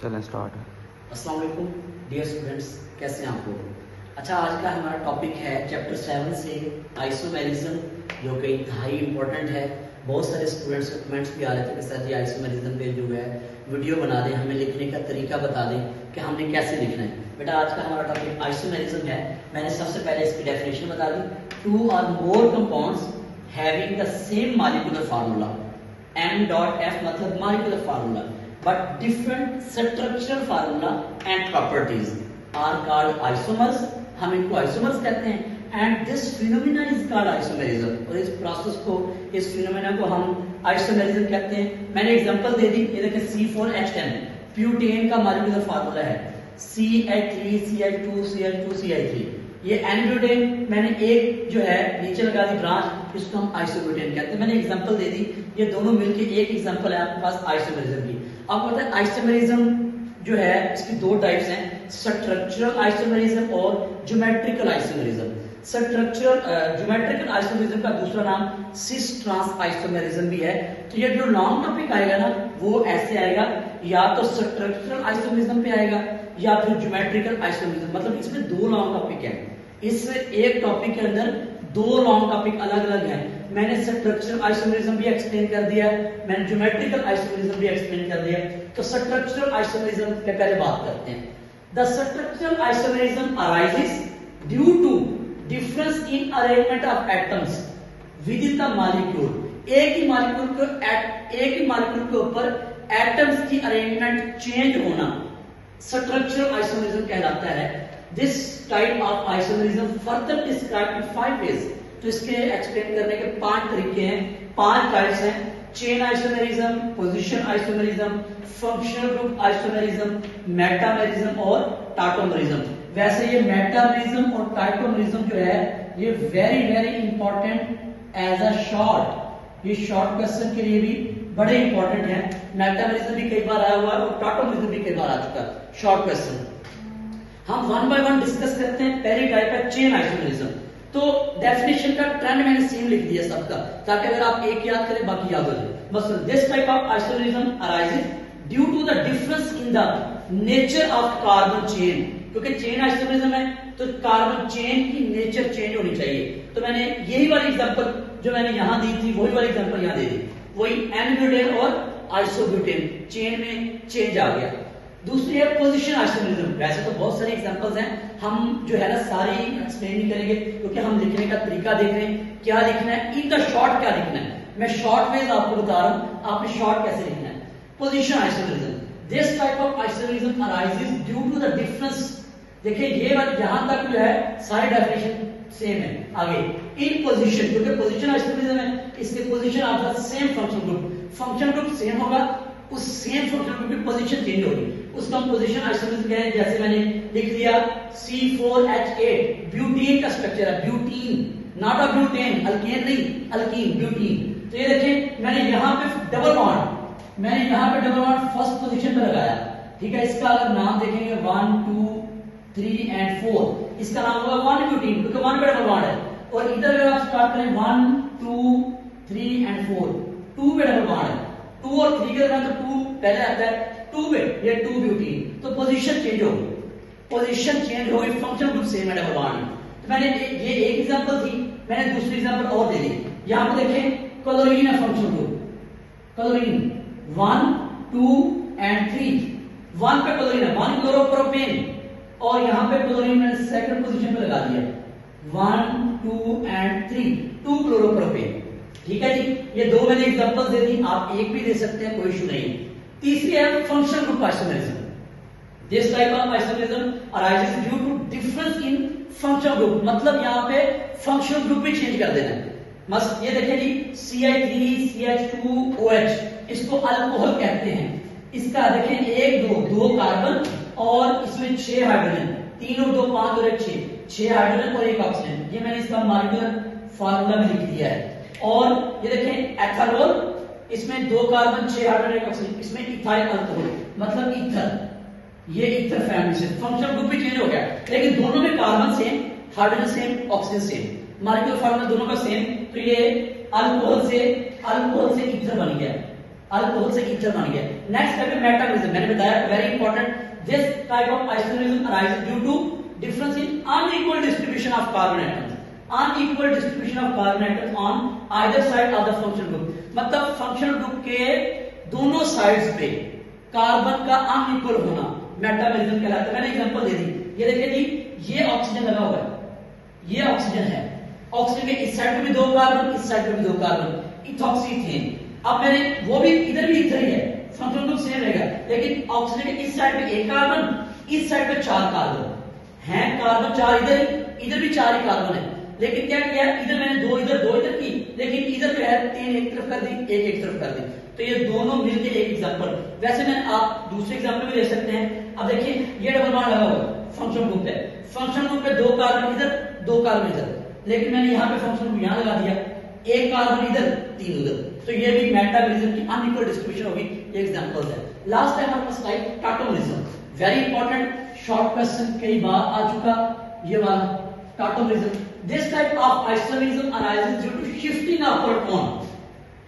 चलें स्टार्ट है। अस्सलाम वालेकुम डियर स्टूडेंट्स, कैसे हैं आप लोग। अच्छा, आज का हमारा टॉपिक है चैप्टर 7 से आइसोमेरिज्म, जो कि इंतहाई इंपॉर्टेंट है। बहुत सारे स्टूडेंट्स के कमेंट्स भी आ रहे थे कि सर जी आइसोमेरिज्म पे जो है वीडियो बना दें, हमें लिखने का तरीका बता दें कि हमने कैसे लिखना है। बेटा, आज का हमारा टॉपिक आइसोमेरिज्म है। मैंने सबसे पहले इसकी डेफिनेशन बता दी। 2 और more compounds having the same molecular formula, M.F मतलब molecular formula, but different structural formula and properties are called isomers। हम इनको isomers कहते हैं। and this phenomena is called isomerism। और इस प्रोसेस को, इस phenomena को हम isomerism कहते हैं। मैंने एग्जांपल दे दी, ये देखिए C4H10 ब्यूटेन का मॉलिक्यूलर फार्मूला है, CH3 CH2 CH2 CH3। ये एन-ब्यूटेन, मैंने एक जो है नीचे लगा दी ब्रांच, इसको हम आइसोब्यूटेन कहते हैं। मैंने एग्जांपल दे दी, ये दोनों मिलके एक एग्जांपल है आपके पास आइसोमेरिज्म की। आपको पता है आइसोमेरिज्म जो है इसकी दो टाइप्स हैं, स्ट्रक्चरल आइसोमेरिज्म और geometrical isomerism. Structural geometrical isomerism का दूसरा नाम सिस ट्रांस आइसोमेरिज्म भी है। तो ये जो लॉन्ग टॉपिक आएगा ना, वो ऐसे आएगा, या तो स्ट्रक्चरल आइसोमेरिज्म पे आएगा या फिर ज्योमेट्रिकल आइसोमेरिज्म। मतलब इसमें दो लॉन्ग टॉपिक है, इस एक टॉपिक के अंदर दो लॉन्ग टॉपिक अलग अलग हैं। मैंने स्ट्रक्चरल आइसोमेरिज्म भी एक्सप्लेन कर दिया, मैंने ज्योमेट्रिकल आइसोमेरिज्म भी एक्सप्लेन कर दिया। तो स्ट्रक्चरल आइसोमेरिज्म पे पहले बात करते हैं। The structural isomerism arises due to difference in arrangement of atoms within the molecule. एक ही मॉलिक्यूल के ऊपर एटम्स की अरेंजमेंट चेंज होना स्ट्रक्चरल आइसोमेरिज्म कहलाता है। This type of isomerism further described in 5 ways। तो इसके एक्सप्लेन करने के 5 तरीके हैं, 5 टाइप्स हैं। Chain isomerism, position isomerism, functional group isomerism, metamerism और टाटोमेरिज्म। वैसे ये मेटामेरिज्म और टाटोमेरिज्म जो है ये very very important as a short, ये शॉर्ट क्वेश्चन के लिए भी बड़े इंपॉर्टेंट हैं। मेटामेरिज्म भी कई बार आया हुआ है और टाटोमेरिज्म भी कई बार आ चुका है शॉर्ट क्वेश्चन। हम वन बाय वन डिस्कस करते हैं। पहली टाइप है चेन आइसोमेरिज्म। तो डेफिनेशन का ट्रेंड मैंने सेम लिख दिया सबका, ताकि अगर आप एक याद करें बाकी याद हो जाए। मसलन this type of isomerism arises due to the difference in the nature of carbon chain. क्योंकि चेन आइसोमेरिज्म है तो कार्बन चेन की नेचर चेंज होनी चाहिए। तो मैंने यही वाली एग्जांपल जो मैंने यहां दी थी, वही वाली एग्जांपल यहां दे दी। वही एन-ब्यूटेन और आइसोब्यूटेन, चेन में चेंज आ गया। दूसरी है पोजीशन आइसोमेरिज्म। वैसे तो बहुत सारे एग्जांपल्स हैं, हम जो है ना सारी एक्सप्लेन नहीं करेंगे क्योंकि हम लिखने का तरीका देख रहे हैं, क्या लिखना है, इन द शॉर्ट क्या लिखना है। मैं शॉर्ट वेज आपको बता रहा हूं, आपने शॉर्ट कैसे लिखना है। Position isomerism, this type of isomerism arises due to the difference. देखिए ये बात यहां तक जो है सारी डेफिनेशन सेम है। आगे इन पोजीशन, क्योंकि पोजीशन आइसोमेरिज्म है, इसके position of the same function group, function group same होगा, उस सेम फंक्शन ग्रुप की पोजीशन चेंज होगी, उसका हम पोजीशन आइसोमेरिज्म कहें। जैसे मैंने लिख दिया C4H8 ब्यूटीन का स्ट्रक्चर है, butene, not a butane, alkane नहीं, अल्कीन, ब्यूटीन। तो ये देखें मैंने यहां पे डबल बॉन्ड, मैंने यहां पे डबल बॉन्ड फर्स्ट पोजीशन पे लगाया, ठीक है। इसका अगर नाम देखेंगे 1 2 3 और 4, इसका नाम होगा 1 ब्यूटीन, क्योंकि 1 पे डबल बॉन्ड है। और इधर अगर आप स्टार्ट करें 1 2 3 और 4, 2 पे डबल बॉन्ड है। 2 और 3 के दरमियान तो 2 पहले आता है, 2 पे ये 2 ब्यूटीन, तो पोजीशन चेंज होगी, पोजीशन चेंज होगी, फंक्शन ग्रुप सेम है, डबल बॉन्ड। तो मैंने ये एक एग्जांपल थी, मैंने दूसरी एग्जांपल और दे दी। यहां पे देखें क्लोरीन है फंक्शन ग्रुप, क्लोरीन 1 2 और 3, 1 पे क्लोरीन है, 1 क्लोरोप्रोपेन, और यहां पे क्लोरीन मैंने सेकंड पोजीशन पे लगा दिया 1 2 और 3, 2 क्लोरोप्रोपेन, ठीक है जी। ये दो मैंने एग्जांपल दे दी, आप एक भी दे सकते हैं, कोई इशू नहीं। तीसरी है function group isomerism. This type of isomerism arises due to difference in function group. मतलब यहां पे फंक्शनल ग्रुप भी चेंज कर देना है। मस्त ये देखिए जी CH3 CH2OH, इसको अल्कोहल कहते हैं। इसका देखें 1 2 2 कार्बन और इसमें 6 हाइड्रोजन, 3 और 2 5 और 1 6 हाइड्रोजन और 1 ऑक्सीजन। ये मैंने इसका मॉलिक्यूलर फार्मूला में लिख दिया है। और ये देखें एथानॉल, इसमें 2 कार्बन 6 हाइड्रोजन 1 ऑक्सीजन, इसमें इथाइल अल्कोहल मतलब ईथर, ये ईथर फैमिली से फंक्शनल ग्रुप भी चेंज हो गया, लेकिन दोनों में carbon same, hydrogen same, oxygen same, molecular formula दोनों का सेम। तो ये अल्कोहल से ईथर बन गया, अल्कोहल से ईथर बन गया। नेक्स्ट टाइप है मेटामॉर्फिज्म, मैंने बताया very important, this type of isomerism arises due to difference in unequal distribution of carbon atoms, unequal distribution of carbon atoms on either side of the functional group, मतलब functional group के दोनों sides पे carbon का unequal होना metamorphism कहलाता है। मैंने example दे दी, ये देखिए जी, ये ऑक्सीजन लगा हुआ है, ये ऑक्सीजन है, ऑक्सीजन के इस साइड पे भी 2 कार्बन, इस साइड पे भी 2 कार्बन, इथॉक्सीथेन। अब मैंने वो भी इधर भी इथर ही है, फंक्शनल ग्रुप सेम रहेगा, लेकिन ऑक्सीजन के इस साइड पे 1 कार्बन, इस साइड पे 4 कार्बन हैं, कार्बन 4 इधर भी 4 ही कार्बन है, लेकिन क्या किया, इधर मैंने 2 इधर की, लेकिन इधर जो है 3 एक तरफ कर दी, एक तरफ कर दी, तो ये दोनों मिलके एक एग्जांपल। वैसे मैं आप दूसरे एग्जांपल भी ले सकते हैं। अब देखिए ये डबल बॉन्ड लगा हुआ है, फंक्शनल ग्रुप है, फंक्शनल ग्रुप पे 2 कार्बन इधर, 2 कार्बन इधर, लेकिन मैंने यहाँ पे फंक्शनल ग्रुप यहाँ लगा दिया, 1 कार्बन इधर, 3 उधर, तो ये भी मेटामॉर्फिज्म की अनइक्वल डिस्ट्रीब्यूशन होगी, ये एग्जांपल्स है। लास्ट टाइम हमारे पास type tautomerism, very important, short question कई बार आ चुका, ये वाला tautomerism. This type of isomerism arises due to shifting of proton,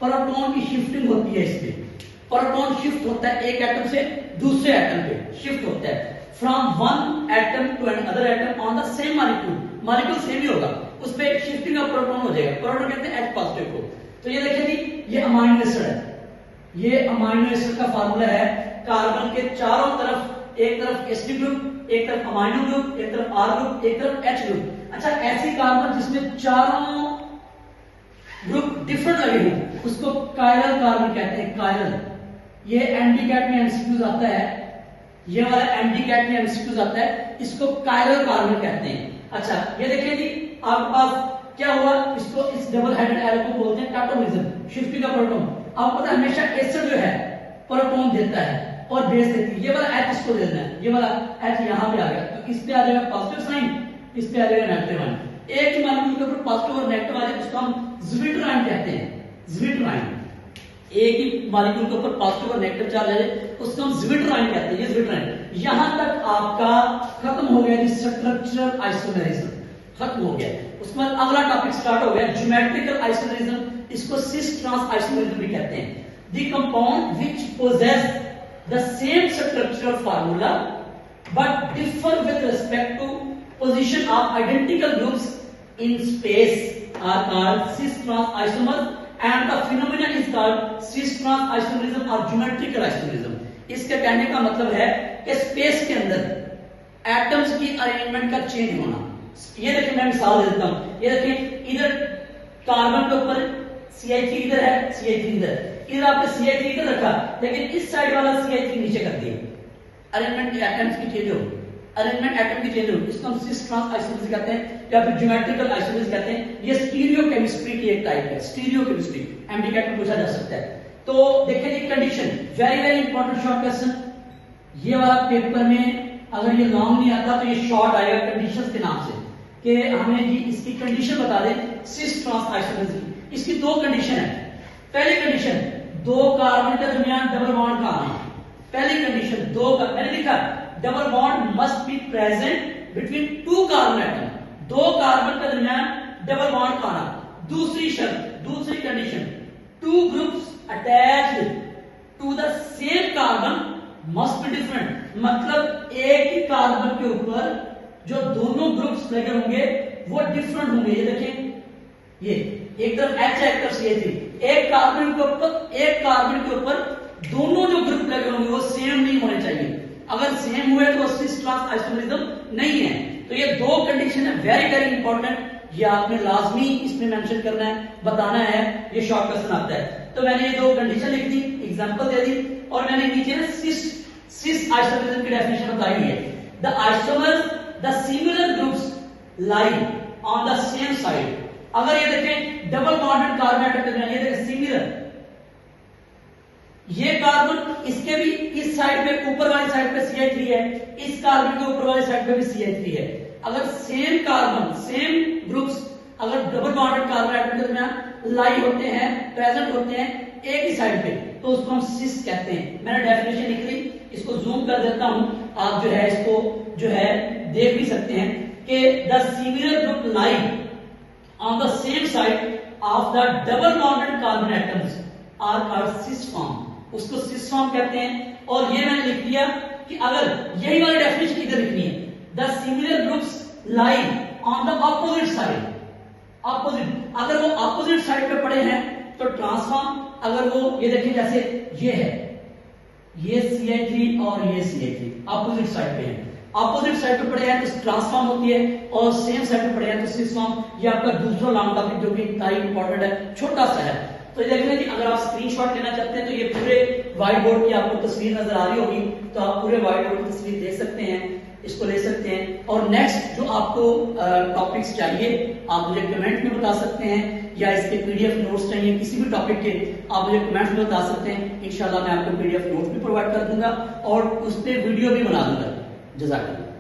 proton की शिफ्टिंग होती है, इसमें प्रोटॉन शिफ्ट होता है एक एटम से दूसरे एटम पे शिफ्ट होता है, from one atom to another atom on the same molecule, molecule same ही होगा, उस पे शिफ्टिंग ऑफ प्रोटॉन हो जाएगा, प्रोटॉन कहते हैं H पॉजिटिव को। तो ये देखिए जी, ये अमाइनो एसिड है, ये अमाइनो एसिड का फार्मूला है, कार्बन के चारों तरफ, एक तरफ एसिडिक ग्रुप, एक तरफ अमाइनो ग्रुप, एक तरफ R ग्रुप, एक तरफ H ग्रुप। अच्छा, ऐसी कार्बन जिसमें चारों ग्रुप डिफरेंट लगे हों उसको कायरल कार्बन कहते हैं, कायरल। ये एमडीकैट में एमसीक्यूज आता है, ये वाला एमडीकैट में एमसीक्यूज आता है, इसको कायरल कार्बन कहते हैं। अच्छा, ये देखिए जी, आपके पास क्या हुआ, इसको इस डबल हेडेड एरो को बोलते हैं टाटोमरिज्म, शिफ्टिंग ऑफ प्रोटॉन। आपको पता है हमेशा एसिड जो है प्रोटॉन देता है और बेस देती है, ये वाला H इसको दे देना है, ये वाला H यहाँ पे आ गया, तो इस पे आ जाएगा पॉजिटिव साइन, इस पे आ जाएगा नेगेटिव साइन। एक ही मॉलिक्यूल के ऊपर पॉजिटिव और नेगेटिव आ जाए उसको हम ज्विटराइन कहते हैं, ज्विटराइन। एक ही मॉलिक्यूल के ऊपर पॉजिटिव और नेगेटिव चार्ज आ जाए उसको हम ज्विटराइन कहते हैं, ये ज्विटराइन। यहां तक आपका खत्म हो गया स्ट्रक्चरल आइसोमेरिज्म, खत्म हो गया। उसके बाद अगला टॉपिक स्टार्ट हो गया ज्योमेट्रिकल आइसोमेरिज्म, इसको सिस ट्रांस आइसोमेरिज्म भी कहते हैं। The compound which possess the same structural formula but differ with respect to position of identical groups in space are called cis trans isomers and the phenomenon is called cis trans isomerism or geometrical isomerism। इसके कहने का मतलब है कि space के अंदर atoms की arrangement का चेंज होना। ये देखिए, मैं मिसाल देता हूं, ये देखिए इधर कार्बन के ऊपर CH3 इधर है, CH3 इधर आपने CH3 इधर रखा, लेकिन इस साइड वाला CH3 नीचे कर दिया, अरेंजमेंट एटम्स की चेंज हो, अरेंजमेंट एटम की चेंज हो, इसको हम सिस ट्रांस आइसोमेरिज्म कहते हैं या फिर ज्योमेट्रिकल आइसोमेरिज्म कहते हैं। ये स्टीरियो केमिस्ट्री की एक टाइप है, स्टीरियो केमिस्ट्री, एमडीकैट में पूछा जा सकता है। तो देखिए ये condition, very very important short question, ये वाला पेपर में अगर ये लॉन्ग नहीं आता तो ये शॉर्ट आएगा कंडीशंस के नाम से, कि हमें जी इसकी कंडीशन बता दें सिस ट्रांस आइसोमेरिज्म। इसकी 2 कंडीशन है। पहली कंडीशन, 2 कार्बन के दरमियान डबल बॉन्ड का आना, पहली कंडीशन 2 का, मैंने लिखा double bond must be present between 2 carbon atom, 2 carbon के दरमियान डबल बॉन्ड का आना। दूसरी शर्त, दूसरी condition, 2 groups attached to the same carbon must be different, मतलब एक ही कार्बन के ऊपर जो दोनों ग्रुप्स लगे होंगे वो डिफरेंट होंगे। ये देखिए, ये एक तरफ H है, एक तरफ CH3, एक कार्बन के ऊपर दोनों जो ग्रुप लगे होंगे वो सेम नहीं होने चाहिए, अगर सेम हुए तो सिस ट्रांस आइसोमेरिज्म नहीं है। तो ये 2 कंडीशन है, वेरी वेरी इंपॉर्टेंट, ये आपने लाजमी इसमें मेंशन करना है, बताना है, ये शॉर्ट क्वेश्चन आता है। तो मैंने ये 2 कंडीशन लिख दी, एग्जांपल दे दी, और मैंने नीचे ना सिस आइसोमेरिज्म की डेफिनेशन बताई हुई है। The isomers the similar groups lie on the same side. अगर ये देखें डबल बॉन्डेड कार्बन एटम, ये देखें सिमिलर, ये कार्बन इसके भी इस साइड पे, ऊपर वाली साइड पे CH3 है, इस कार्बन के ऊपर वाली साइड पे भी CH3 है। अगर सेम कार्बन, सेम ग्रुप्स अगर डबल बॉन्डेड कार्बन एटम के दरमियान लाई होते हैं, प्रेजेंट होते हैं एक ही साइड पे, तो उसको हम सिस कहते हैं। मैंने डेफिनेशन लिख ली, इसको जूम कर देता हूं, आप जो है इसको जो है देख भी सकते हैं कि the similar group lie on the same side of the double bonded carbon atoms are called cis form. उसको सिस फॉर्म कहते हैं। और ये मैंने लिख दिया कि अगर यही वाली डेफिनेशन इधर लिखनी है, the similar groups lie on the opposite side. Opposite, अगर वो ऑपोजिट साइड पे पड़े हैं तो ट्रांसफॉर्म, अगर वो ये देखिए जैसे ये है, ये CH3 और ये CH3 ऑपोजिट साइड पे है, ऑपोजिट साइड पे पड़े हैं तो ट्रांसफॉर्म होती है, और सेम साइड पे पड़े हैं तो सिस फॉर्म। ये आपका दूसरा लॉन्ग टॉपिक जो कि इंतहाई इंपॉर्टेंट है, छोटा सा है। तो देखिए कि अगर आप स्क्रीनशॉट लेना चाहते हैं तो ये पूरे व्हाइट बोर्ड की आपको तस्वीर नजर आ रही होगी, तो आप पूरे व्हाइट बोर्ड की तस्वीर देख सकते हैं, इसको ले सकते हैं। और नेक्स्ट जो आपको टॉपिक्स चाहिए आप मुझे कमेंट में बता सकते हैं, या इसके PDF नोट्स चाहिए किसी भी टॉपिक के आप मुझे कमेंट में बता सकते हैं। इंशाल्लाह मैं आपको PDF नोट्स भी प्रोवाइड कर दूंगा और उस पर वीडियो भी बना दूंगा। जज़ाकल्लाह।